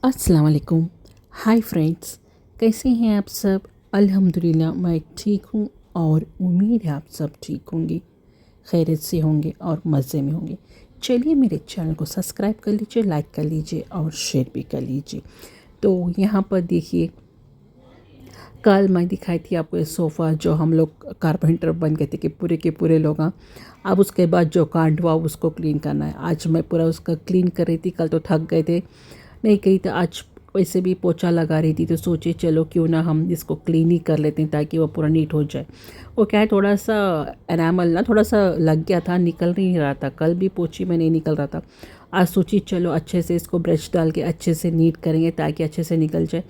अस्सलाम वालेकुम। Hi friends, कैसे हैं आप सब। अल्हम्दुलिल्लाह मैं ठीक हूँ और उम्मीद है आप सब ठीक होंगे, खैरियत से होंगे और मज़े में होंगे। चलिए मेरे चैनल को सब्सक्राइब कर लीजिए, लाइक कर लीजिए और शेयर भी कर लीजिए। तो यहाँ पर देखिए, कल मैं दिखाई थी आपको ये सोफ़ा जो हम लोग कारपेंटर बन गए थे कि पूरे के पूरे लोग। अब उसके बाद जो कार्ड हुआ उसको क्लीन करना है। आज मैं पूरा उसका क्लीन कर रही थी, कल तो थक गए थे नहीं कही, तो आज वैसे भी पोछा लगा रही थी तो सोचे चलो क्यों ना हम इसको क्लीन ही कर लेते हैं ताकि वो पूरा नीट हो जाए। वो क्या है, थोड़ा सा एनामल ना थोड़ा सा लग गया था, निकल नहीं रहा था। कल भी पोछी में नहीं निकल रहा था। आज सोची चलो अच्छे से इसको ब्रश डाल के अच्छे से नीट करेंगे ताकि अच्छे से निकल जाए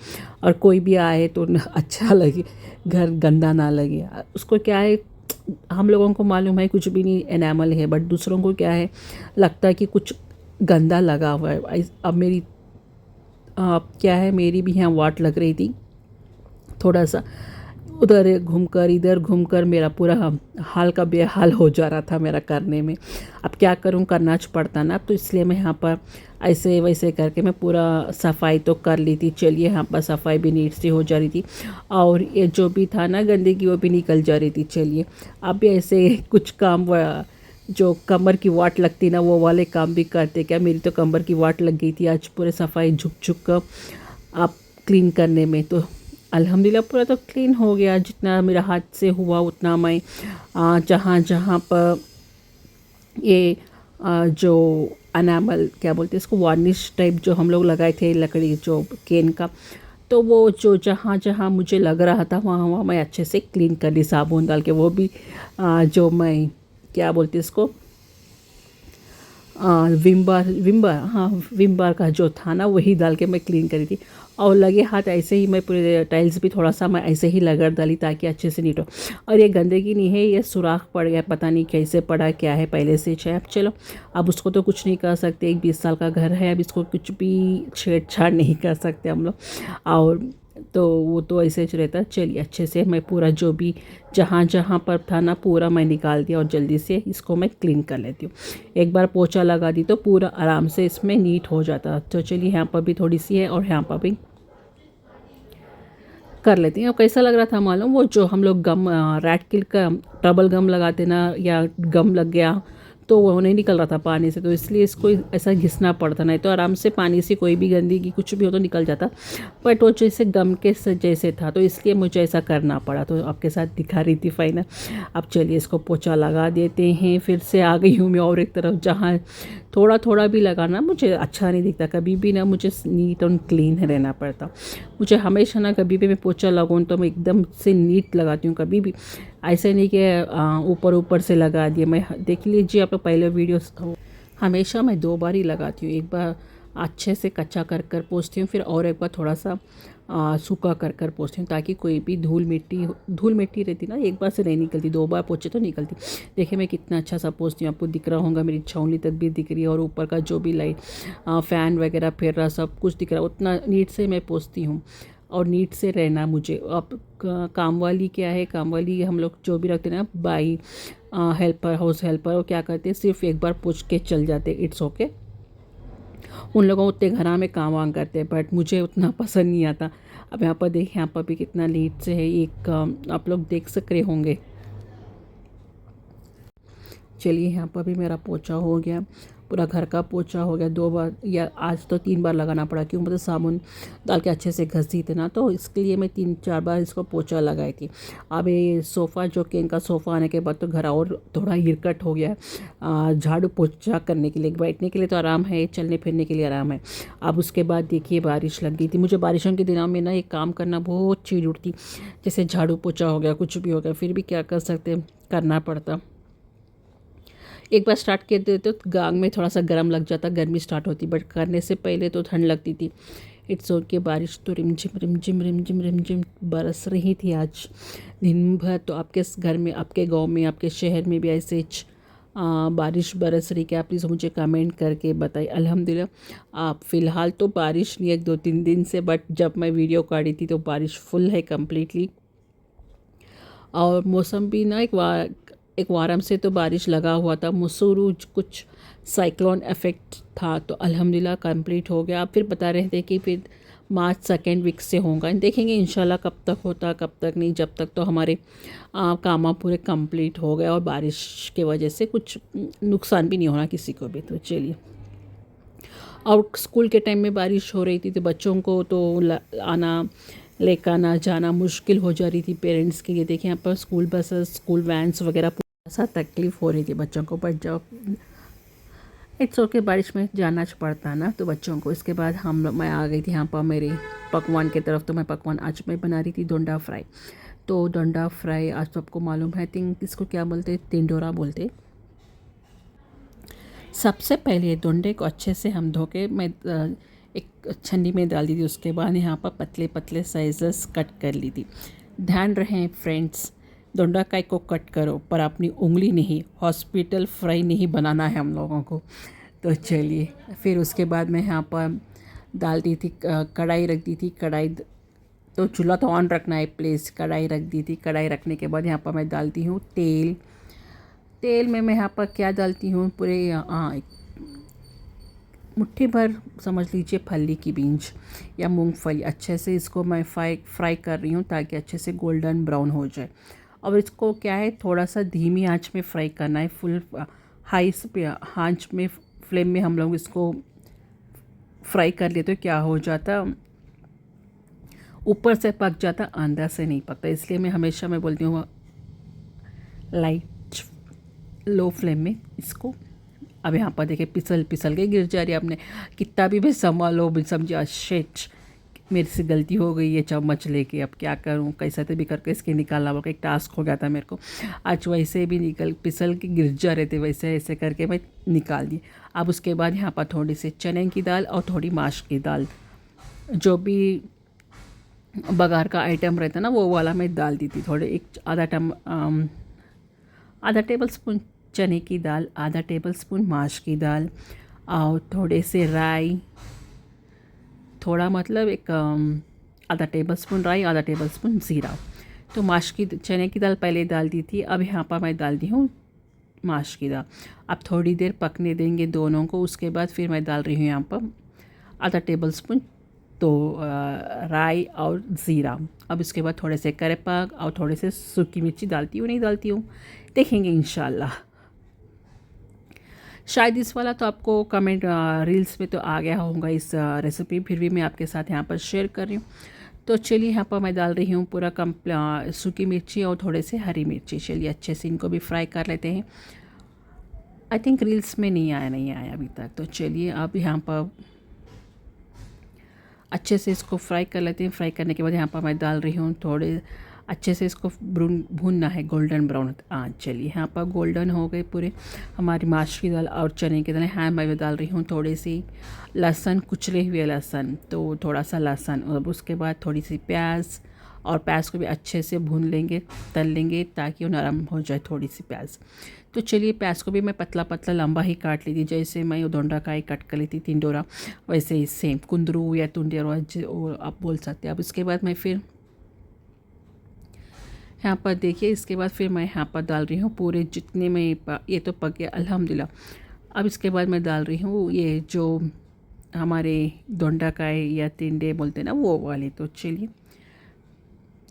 और कोई भी आए तो अच्छा लगे, घर गंदा ना लगे। उसको क्या है, हम लोगों को मालूम है कुछ भी नहीं एनामल है, बट दूसरों को क्या है, लगता है कि कुछ गंदा लगा हुआ है। अब मेरी क्या है, मेरी भी यहाँ वाट लग रही थी थोड़ा सा, उधर घूमकर इधर घूमकर मेरा पूरा हाल का बेहाल हो जा रहा था मेरा करने में। अब क्या करूँ, करना पड़ता ना, तो इसलिए मैं यहाँ पर ऐसे वैसे करके मैं पूरा सफाई तो कर ली थी। चलिए यहाँ पर सफाई भी नीट से हो जा रही थी और ये जो भी था ना गंदगी वो भी निकल जा रही थी। चलिए अब भी ऐसे कुछ काम जो कमर की वाट लगती ना वो वाले काम भी करते। क्या मेरी तो कमर की वाट लग गई थी आज पूरे सफाई झुक झुक कर आप क्लीन करने में। तो अल्हम्दुलिल्लाह पूरा तो क्लीन हो गया, जितना मेरा हाथ से हुआ उतना मैं जहाँ जहाँ पर ये जो अनामल क्या बोलते हैं इसको, वार्निश टाइप जो हम लोग लगाए थे लकड़ी जो केन का, तो वो जो जहाँ जहाँ मुझे लग रहा था वहाँ वहाँ मैं अच्छे से क्लीन कर ली साबुन डाल के। वो भी जो मैं क्या बोलते इसको, विम बार हाँ, विम बार का जो था ना वही डाल के मैं क्लीन करी थी। और लगे हाथ ऐसे ही मैं पूरे टाइल्स भी थोड़ा सा मैं ऐसे ही रगड़ डाली ताकि अच्छे से नीट हो। और ये गंदगी नहीं है, ये सुराख पड़ गया, पता नहीं कैसे पड़ा, क्या है पहले से चाहे। अब चलो, अब उसको तो कुछ नहीं कर सकते, एक 20 साल का घर है, अब इसको कुछ भी छेड़छाड़ नहीं कर सकते हम लोग। और तो वो तो ऐसे ही रहता। चलिए अच्छे से मैं पूरा जो भी जहाँ जहाँ पर था ना पूरा मैं निकाल दिया और जल्दी से इसको मैं क्लीन कर लेती हूँ। एक बार पोछा लगा दी तो पूरा आराम से इसमें नीट हो जाता। तो चलिए यहाँ पर भी थोड़ी सी है और यहाँ पर भी कर लेती हैं। अब कैसा लग रहा था मालूम, वो जो हम लोग गम रैट किल का ट्रबल गम लगाते ना, या गम लग गया तो वो नहीं निकल रहा था पानी से, तो इसलिए इसको ऐसा घिसना पड़ता, नहीं तो आराम से पानी से कोई भी गंदगी कुछ भी हो तो निकल जाता। बट वो जैसे गम के जैसे था तो इसलिए मुझे ऐसा करना पड़ा, तो आपके साथ दिखा रही थी फाइनल। अब चलिए इसको पोछा लगा देते हैं। फिर से आ गई हूँ मैं और एक तरफ, जहाँ थोड़ा थोड़ा भी लगाना मुझे अच्छा नहीं दिखता। कभी भी ना मुझे नीट और क्लीन रहना पड़ता। मुझे हमेशा ना कभी भी मैं पोछा लगाऊँ तो मैं एकदम से नीट लगाती हूँ, कभी भी ऐसे नहीं कि ऊपर ऊपर से लगा दिया। मैं देख लीजिए आप पहले वीडियोस, हमेशा मैं 2 बार ही लगाती हूँ। एक बार अच्छे से कच्चा कर कर पोंछती हूँ, फिर और एक बार थोड़ा सा सूखा कर कर पोंछती हूँ ताकि कोई भी धूल मिट्टी रहती ना एक बार से नहीं निकलती, 2 बार पोंछे तो निकलती। देखिए मैं कितना अच्छा सा पोंछती हूँ, आपको दिख रहा होगा, मेरी छावनी तक भी दिख रही है और ऊपर का जो भी लाइट फ़ैन वगैरह फिर रहा सब कुछ दिख रहा है। उतना नीट से मैं पोंछती हूँ और नीट से रहना मुझे। अब काम वाली क्या है, काम वाली हम लोग जो भी रखते हैं ना, बाई हेल्पर, हाउस हेल्पर, वो क्या करते हैं सिर्फ एक बार पूछ के चल जाते, इट्स ओके। उन लोगों उतने घरा में काम वाम करते हैं, बट मुझे उतना पसंद नहीं आता। अब यहाँ पर देखिए, यहाँ पर भी कितना नीट से है, एक आप लोग देख सक रहे होंगे। चलिए यहाँ पर भी मेरा पोछा हो गया, पूरा घर का पोछा हो गया 2 बार, या आज तो 3 बार लगाना पड़ा, क्यों मतलब साबुन डाल के अच्छे से घसी थे ना, तो इसके लिए मैं 3-4 बार इसको पोछा लगाई थी। अब ये सोफ़ा जो केन का सोफ़ा आने के बाद तो घर और थोड़ा हिरकट हो गया है। झाड़ू पोछा करने के लिए, बैठने के लिए तो आराम है, चलने फिरने के लिए आराम है। अब उसके बाद देखिए बारिश लग गई थी। मुझे बारिशों के दिनों में ना एक काम करना बहुत चिढ़ उठती, जैसे झाड़ू पोछा हो गया, कुछ भी हो गया, फिर भी क्या कर सकते, करना पड़ता। एक बार स्टार्ट कर देते तो गांग में थोड़ा सा गर्म लग जाता, गर्मी स्टार्ट होती, बट करने से पहले तो ठंड लगती थी। It's okay. बारिश तो रिमझिम रिमझिम रिमझिम रिमझिम बरस रही थी आज दिन भर। तो आपके घर में, आपके गांव में, आपके शहर में भी ऐसे बारिश बरस रही क्या, प्लीज़ मुझे कमेंट करके बताइए। अल्हम्दुलिल्लाह आप फ़िलहाल तो बारिश नहीं है 2-3 दिन से, बट जब मैं वीडियो काटी थी तो बारिश फुल है कम्प्लीटली। और मौसम भी ना एक वारम से तो बारिश लगा हुआ था, मसूरू कुछ साइक्लोन इफ़ेक्ट था, तो अल्हम्दुलिल्लाह कंप्लीट हो गया। अब फिर बता रहे थे कि फिर मार्च सेकेंड वीक से होगा, देखेंगे इंशाल्लाह कब तक होता कब तक नहीं। जब तक तो हमारे काम पूरे कंप्लीट हो गए और बारिश के वजह से कुछ नुकसान भी नहीं होना किसी को भी। तो चलिए, और स्कूल के टाइम में बारिश हो रही थी तो बच्चों को तो आना लेकर आना जाना मुश्किल हो जा रही थी पेरेंट्स के लिए। देखिए यहाँ पर स्कूल बसेस, स्कूल वैन्स वगैरह पूरा सा तकलीफ़ हो रही थी बच्चों को। बट जब इट्स ओके, बारिश में जाना पड़ता ना तो बच्चों को। इसके बाद मैं आ गई थी यहाँ पर मेरे पकवान की तरफ। तो मैं पकवान आज मैं बना रही थी डोंडा फ्राई। तो डोंडा फ्राई आज सबको मालूम है, थिंक इसको क्या बोलते, तिंडोरा बोलते। सबसे पहले डोंडे को अच्छे से हम धो के मैं एक छन्नी में डाल दी थी। उसके बाद यहाँ पर पतले पतले साइजेस कट कर ली थी। ध्यान रहे फ्रेंड्स, दोंडाकाई को कट करो पर अपनी उंगली नहीं, हॉस्पिटल फ्राई नहीं बनाना है हम लोगों को। तो चलिए, फिर उसके बाद मैं यहाँ पर डाल दी थी, कढ़ाई रख दी थी। कढ़ाई तो चूल्हा तो ऑन रखना है प्लीज़। कढ़ाई रख दी थी। कढ़ाई रखने के बाद यहाँ पर मैं डालती हूँ तेल। तेल में मैं यहाँ पर क्या डालती हूँ, पूरे एक मुट्ठी भर समझ लीजिए फली की बीज या मूंगफली। अच्छे से इसको मैं फ्राई कर रही हूँ ताकि अच्छे से गोल्डन ब्राउन हो जाए। और इसको क्या है, थोड़ा सा धीमी आंच में फ्राई करना है। फुल हाई आंच में फ्लेम में हम लोग इसको फ्राई कर लिए तो क्या हो जाता, ऊपर से पक जाता, अंदर से नहीं पकता। इसलिए मैं हमेशा मैं बोलती हूँ लाइट लो फ्लेम में इसको। अब यहाँ पर देखिए पिसल पिसल के गिर जा रही है। आपने कितना भी मैं संभालो भी समझा, शेट मेरे से गलती हो गई है चम्मच लेके। अब क्या करूँ, कैसा तो भी करके इसके निकालना होगा। एक टास्क हो गया था मेरे को आज। वैसे भी निकल पिसल के गिर जा रहे थे, वैसे ऐसे करके मैं निकाल दी। अब उसके बाद यहाँ पर थोड़ी सी चने की दाल और थोड़ी माश की दाल, जो भी बघार का आइटम रहता ना वो वाला मैं डाल दी थी। थोड़े एक आधा टेबल स्पून चने की दाल, आधा टेबल स्पून माश की दाल और थोड़े से राई, थोड़ा मतलब एक आधा टेबल स्पून राई, आधा टेबल स्पून ज़ीरा। तो माश की चने की दाल पहले डाल दी थी। अब यहाँ पर मैं डाल दी हूँ माश की दाल। अब थोड़ी देर पकने देंगे दोनों को। उसके बाद फिर मैं डाल रही हूँ यहाँ पर आधा टेबल स्पून तो राई और ज़ीरा। अब इसके बाद थोड़े से करेपाक और थोड़े से सूखी मिर्ची डालती हूँ नहीं डालती हूँ, देखेंगे इंशाल्लाह। शायद इस वाला तो आपको कमेंट रील्स में तो आ गया होगा इस रेसिपी, फिर भी मैं आपके साथ यहाँ पर शेयर कर रही हूँ। तो चलिए, यहाँ पर मैं डाल रही हूँ पूरा सूखी मिर्ची और थोड़े से हरी मिर्ची। चलिए अच्छे से इनको भी फ्राई कर लेते हैं। आई थिंक रील्स में नहीं आया अभी तक। तो चलिए अब यहाँ पर अच्छे से इसको फ्राई कर लेते हैं। फ्राई करने के बाद यहाँ पर मैं डाल रही हूँ थोड़े अच्छे से इसको भूनना है गोल्डन ब्राउन। चलिए यहाँ पर गोल्डन हो गए पूरे हमारी माश की दाल और चने की दाल। हाँ, मैं डाल रही हूँ थोड़ी सी लहसुन, कुचले हुए लहसुन, तो थोड़ा सा लहसुन। और उसके बाद थोड़ी सी प्याज, और प्याज को भी अच्छे से भून लेंगे, तल लेंगे ताकि वो नरम हो जाए थोड़ी सी प्याज। तो चलिए, प्याज को भी मैं पतला पतला लंबा ही काट ली थी, जैसे मैं वो दोंडाकाई कट कर ली थी तिंडोरा, वैसे ही सेम कुंदरू या तुंडेरा आप बोल सकते हैं। अब उसके बाद मैं फिर यहाँ पर देखिए, इसके बाद फिर मैं यहाँ पर डाल रही हूँ पूरे जितने में ये तो पक गया अल्हम्दुलिल्लाह। अब इसके बाद मैं डाल रही हूँ ये जो हमारे दोंडाकाई या तिंडे बोलते हैं ना वो वाले। तो चलिए,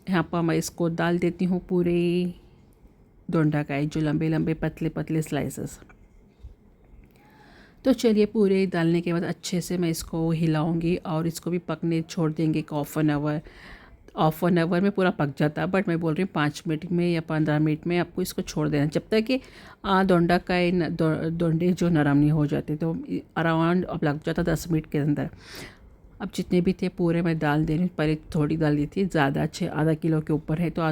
यहाँ पर मैं इसको डाल देती हूँ पूरे दोंडाकाई, जो लंबे लंबे पतले पतले स्लाइसेस। तो चलिए, पूरे डालने के बाद अच्छे से मैं इसको हिलाऊंगी और इसको भी पकने छोड़ देंगे एक ऑफ एन आवर में पूरा पक जाता है। बट मैं बोल रही हूँ 5 मिनट में या 15 मिनट में आपको इसको छोड़ देना, जब तक कि दोंडे जो नरम नहीं हो जाते। तो अराउंड अब लग जाता 10 मिनट के अंदर। अब जितने भी थे पूरे मैं डाल दे रही हूँ। पहले थोड़ी डाल दी थी, ज़्यादा अच्छे आधा किलो के ऊपर है तो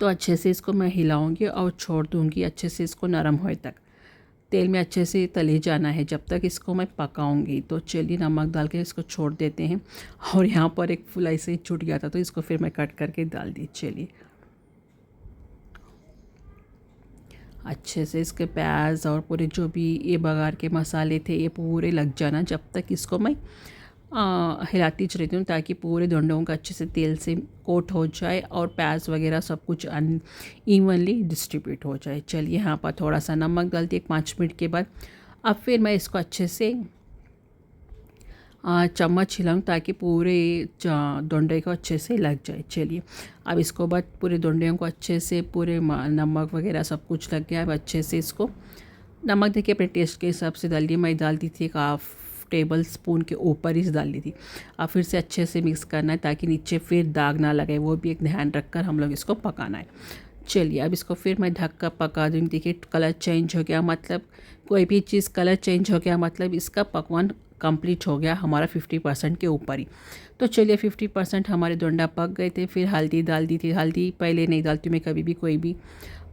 तो अच्छे से इसको मैं हिलाऊंगी और छोड़ दूंगी अच्छे से इसको नरम होए तक। तेल में अच्छे से तले जाना है जब तक इसको मैं पकाऊंगी। तो चलिए, नमक डाल के इसको छोड़ देते हैं। और यहाँ पर एक फुल ऐसे ही छूट गया था तो इसको फिर मैं कट करके डाल दी। चलिए, अच्छे से इसके प्याज और पूरे जो भी ये बघार के मसाले थे ये पूरे लग जाना, जब तक इसको मैं हिलाती रहती हूँ ताकि पूरे दोंडों का अच्छे से तेल से कोट हो जाए और प्याज वगैरह सब कुछ इवनली डिस्ट्रीब्यूट हो जाए। चलिए यहाँ पर थोड़ा सा नमक डाल दिए 5 मिनट के बाद। अब फिर मैं इसको अच्छे से चम्मच हिलाऊँ ताकि पूरे दोंडे को अच्छे से लग जाए। चलिए अब इसको बाद पूरे दोंडे को अच्छे से पूरे नमक वगैरह सब कुछ लग गया। अब अच्छे से इसको नमक देखिए अपने टेस्ट के हिसाब से डालिए। मैं डाल दी थी 1/2 टेबल स्पून के ऊपर ही डाल दी थी। अब फिर से अच्छे से मिक्स करना है ताकि नीचे फिर दाग ना लगे, वो भी एक ध्यान रखकर हम लोग इसको पकाना है। चलिए अब इसको फिर मैं ढक कर पका दूँगी। देखिए कलर चेंज हो गया, मतलब कोई भी चीज़ कलर चेंज हो गया मतलब इसका पकवान कंप्लीट हो गया हमारा 50% के ऊपर ही। तो चलिए 50% हमारे दोंडा पक गए थे। फिर हल्दी डाल दी थी। हल्दी पहले नहीं डालती हूँ मैं कभी भी, कोई भी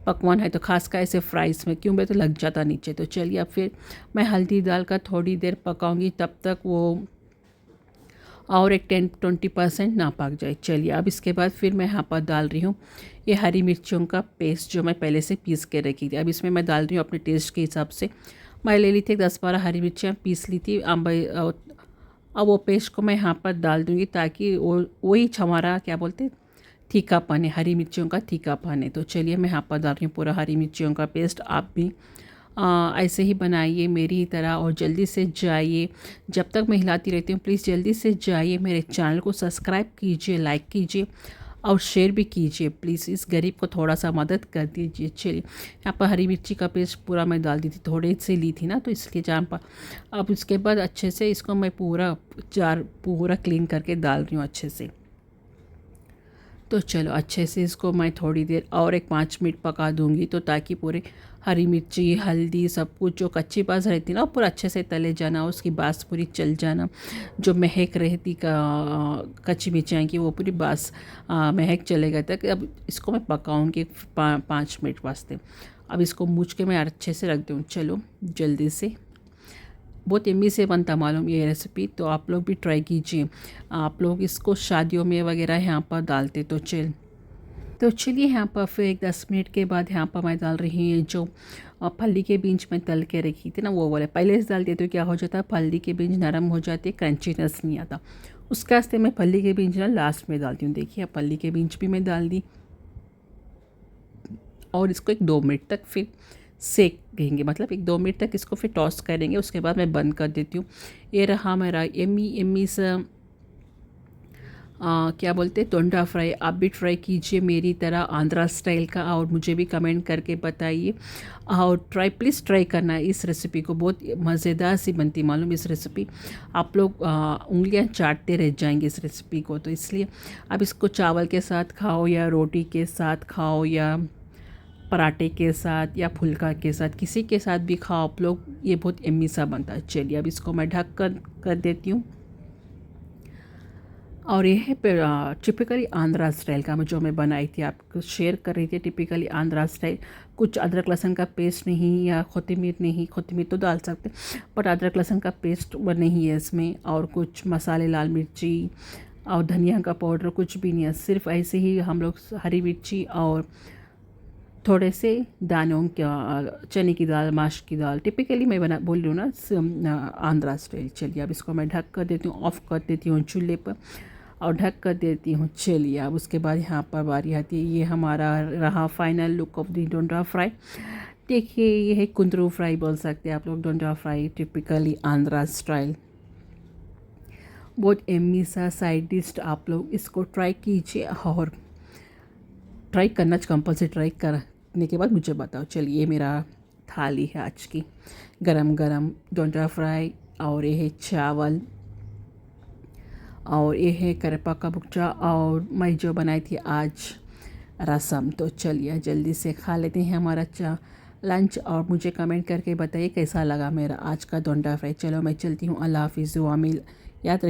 पकवान है तो खासकर ऐसे फ्राइज़ में, क्यों मैं तो लग जाता नीचे। तो चलिए अब फिर मैं हल्दी डालकर थोड़ी देर पकाऊंगी, तब तक वो और एक 10-20% ना पक जाए। चलिए अब इसके बाद फिर मैं यहाँ पर डाल रही हूँ ये हरी मिर्चों का पेस्ट जो मैं पहले से पीस के रखी थी। अब इसमें मैं डाल रही हूँ अपने टेस्ट के हिसाब से। मैं ले ली थी 10-12 हरी मिर्चियाँ पीस ली थी। अब वो पेस्ट को मैं यहाँ पर डाल दूँगी ताकि वो वही हमारा क्या बोलते हैं तीखापन है, हरी मिर्चियों का तीखापन है। तो चलिए मैं यहाँ पर डाल रही हूँ पूरा हरी मिर्चियों का पेस्ट। आप भी ऐसे ही बनाइए मेरी ही तरह और जल्दी से जाइए। जब तक मैं हिलाती रहती हूँ प्लीज़ जल्दी से जाइए, मेरे चैनल को सब्सक्राइब कीजिए, लाइक कीजिए और शेयर भी कीजिए प्लीज़। इस गरीब को थोड़ा सा मदद कर दीजिए। चलिए यहाँ पर हरी मिर्ची का पेस्ट पूरा मैं डाल दी थी, थोड़े से ली थी ना तो इसलिए जहाँ पर। अब उसके बाद अच्छे से इसको मैं पूरा क्लीन करके डाल रही हूँ अच्छे से। तो चलो अच्छे से इसको मैं थोड़ी देर और एक 5 मिनट पका दूंगी, तो ताकि पूरे हरी मिर्ची हल्दी सब कुछ जो कच्ची बास रहती ना वो पूरा अच्छे से तले जाना, उसकी बास पूरी चल जाना। जो महक रहती कच्ची मिर्चियाँ की वो पूरी बास महक चलेगा तक। अब इसको मैं पकाऊंगी 5 मिनट वास्ते। अब इसको मूछ के मैं अच्छे से रख दूँ। चलो जल्दी से, बहुत यम्मी से बनता मालूम ये रेसिपी, तो आप लोग भी ट्राई कीजिए। आप लोग इसको शादियों में वगैरह यहाँ पर डालते तो चलिए यहाँ पर फिर एक 10 मिनट के बाद यहाँ पर मैं डाल रही हूँ जो फल्ली के बीज में तल के रखी थी ना वो वाले। पहले से डाल दिए तो क्या हो जाता है फल्ली के बीज नरम हो जाते, क्रंचीनेस नहीं आता। उसके वास्ते मैं फल्ली के बीज ना लास्ट में डालती हूँ। देखिए अब फल्ली के बीज भी मैं डाल दी और इसको एक 2 मिनट तक फिर सेक देंगे, मतलब एक 2 मिनट तक इसको फिर टॉस करेंगे। उसके बाद मैं बंद कर देती हूँ। ये रहा मेरा यम्मी सा क्या बोलते हैं दोंडा फ्राई। आप भी ट्राई कीजिए मेरी तरह आंध्रा स्टाइल का और मुझे भी कमेंट करके बताइए। और प्लीज़ ट्राई करना इस रेसिपी को, बहुत मज़ेदार सी बनती मालूम इस रेसिपी। आप लोग उंगलियां चाटते रह जाएंगे इस रेसिपी को। तो इसलिए अब इसको चावल के साथ खाओ या रोटी के साथ खाओ या पराठे के साथ या फुल्का के साथ, किसी के साथ भी खाओ आप लोग, ये बहुत यम्मी सा बनता है। चलिए अब इसको मैं ढक कर देती हूँ। और ये है टिपिकली आंध्रा स्टाइल का जो मैं बनाई थी आपको शेयर कर रही थी, टिपिकली आंध्रा स्टाइल। कुछ अदरक लहसुन का पेस्ट नहीं या कोथिमीर नहीं, कोथिमीर तो डाल सकते बट अदरक लहसुन का पेस्ट नहीं है इसमें। और कुछ मसाले लाल मिर्ची और धनिया का पाउडर कुछ भी नहीं है, सिर्फ ऐसे ही हम लोग हरी मिर्ची और थोड़े से दानों चने की दाल, माश की दाल, टिपिकली मैं बोल रही हूँ ना आंध्रा स्टाइल। चलिए अब इसको मैं ढक कर देती हूँ, ऑफ़ कर देती हूँ चूल्हे पर और ढक कर देती हूँ। चलिए अब उसके बाद यहाँ पर बारी आती है, ये हमारा रहा final look of the Donda fry. देखिए ये है कुंदरू फ्राई बोल सकते हैं आप लोग, Donda fry typically Andhra style. बहुत यम्मी सा साइड डिश, आप लोग इसको ट्राई कीजिए और ट्राई करना कंपल्सरी, ट्राई करने के बाद मुझे बताओ। चलिए मेरा थाली है आज की, गरम गरम डोंडा फ्राई और ये है चावल और ये है करपा का बुच्चा और मैं जो बनाई थी आज रसम। तो चलिए जल्दी से खा लेते हैं हमारा लंच और मुझे कमेंट करके बताइए कैसा लगा मेरा आज का डोंडा फ्राई। चलो मैं चलती हूँ, अल्लाह हाफिज़, दुआ में याद